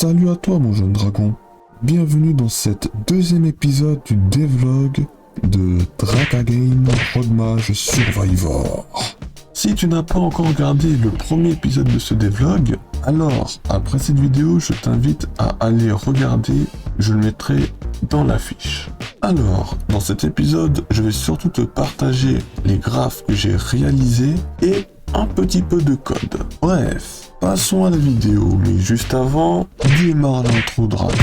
Salut à toi mon jeune dragon, bienvenue dans cet deuxième épisode du devlog de Draka Game Rogue Mage Survivor. Si tu n'as pas encore regardé le premier épisode de ce devlog, alors après cette vidéo je t'invite à aller regarder, je le mettrai dans la fiche. Alors, dans cet épisode, je vais surtout te partager les graphes que j'ai réalisés et un petit peu de code. Bref, passons à la vidéo, mais juste avant, démarre l'intro de Rakan.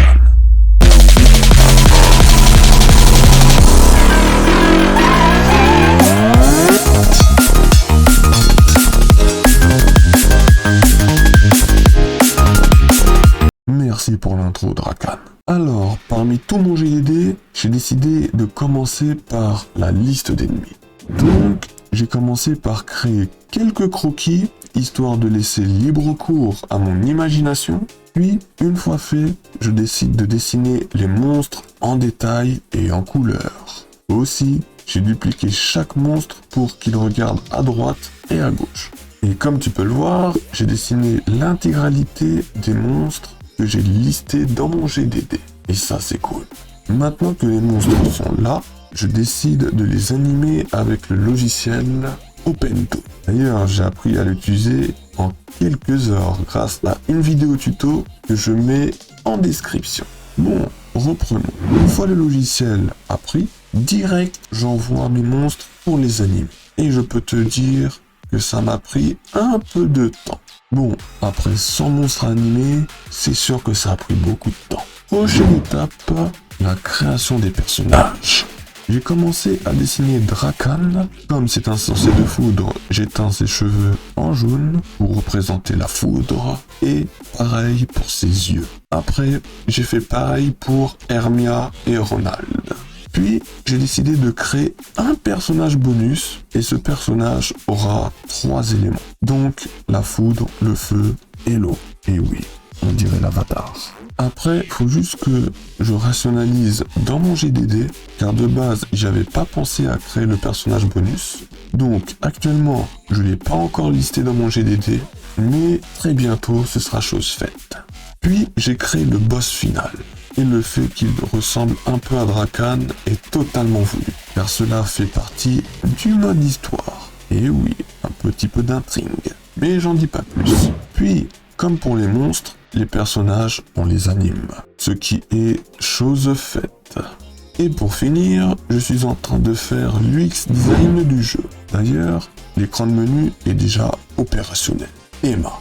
Merci pour l'intro de Rakan. Alors, parmi tout mon GDD, j'ai décidé de commencer par la liste d'ennemis. Donc, j'ai commencé par créer quelques croquis, histoire de laisser libre cours à mon imagination. Puis, une fois fait, je décide de dessiner les monstres en détail et en couleur. Aussi, j'ai dupliqué chaque monstre pour qu'il regarde à droite et à gauche. Et comme tu peux le voir, j'ai dessiné l'intégralité des monstres que j'ai listés dans mon GDD. Et ça, c'est cool. Maintenant que les monstres sont là, je décide de les animer avec le logiciel OpenToon. D'ailleurs, j'ai appris à l'utiliser en quelques heures grâce à une vidéo tuto que je mets en description. Bon, reprenons. Une fois le logiciel appris, direct, j'envoie mes monstres pour les animer. Et je peux te dire que ça m'a pris un peu de temps. Bon, après 100 monstres animés, c'est sûr que ça a pris beaucoup de temps. Prochaine étape, la création des personnages. J'ai commencé à dessiner Drakan. Comme c'est un sorcier de foudre, j'ai teint ses cheveux en jaune pour représenter la foudre. Et pareil pour ses yeux. Après, j'ai fait pareil pour Hermia et Ronald. Puis, j'ai décidé de créer un personnage bonus, et ce personnage aura 3 éléments. Donc, la foudre, le feu et l'eau. Et oui, on dirait l'avatar. Après, il faut juste que je rationalise dans mon GDD, car de base, j'avais pas pensé à créer le personnage bonus. Donc, actuellement, je l'ai pas encore listé dans mon GDD, mais très bientôt, ce sera chose faite. Puis, j'ai créé le boss final. Et le fait qu'il ressemble un peu à Drakan est totalement voulu, car cela fait partie du mode histoire. Et oui, un petit peu d'intrigue, mais j'en dis pas plus. Puis, comme pour les monstres, les personnages, on les anime, ce qui est chose faite. Et pour finir, je suis en train de faire l'UX design du jeu. D'ailleurs, l'écran de menu est déjà opérationnel. Emma.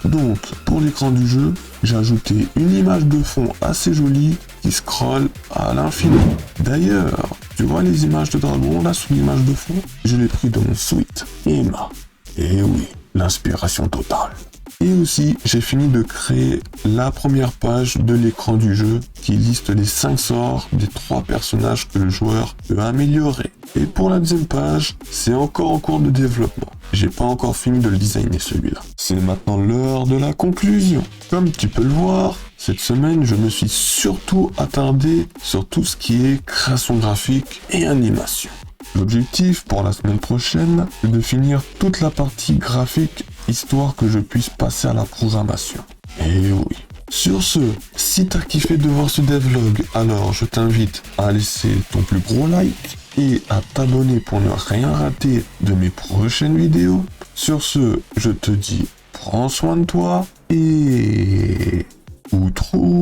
Donc, pour l'écran du jeu, j'ai ajouté une image de fond assez jolie qui scrolle à l'infini. D'ailleurs, tu vois les images de dragon là sous l'image de fond? Je l'ai pris de mon suite Emma. Et oui, l'inspiration totale. Et aussi, j'ai fini de créer la première page de l'écran du jeu qui liste les 5 sorts des 3 personnages que le joueur peut améliorer. Et pour la deuxième page, c'est encore en cours de développement. J'ai pas encore fini de le designer celui-là. C'est maintenant l'heure de la conclusion. Comme tu peux le voir, cette semaine, je me suis surtout attardé sur tout ce qui est création graphique et animation. L'objectif pour la semaine prochaine est de finir toute la partie graphique, histoire que je puisse passer à la programmation. Et oui. Sur ce, si t'as kiffé de voir ce devlog, alors je t'invite à laisser ton plus gros like et à t'abonner pour ne rien rater de mes prochaines vidéos. Sur ce, je te dis, prends soin de toi et outro.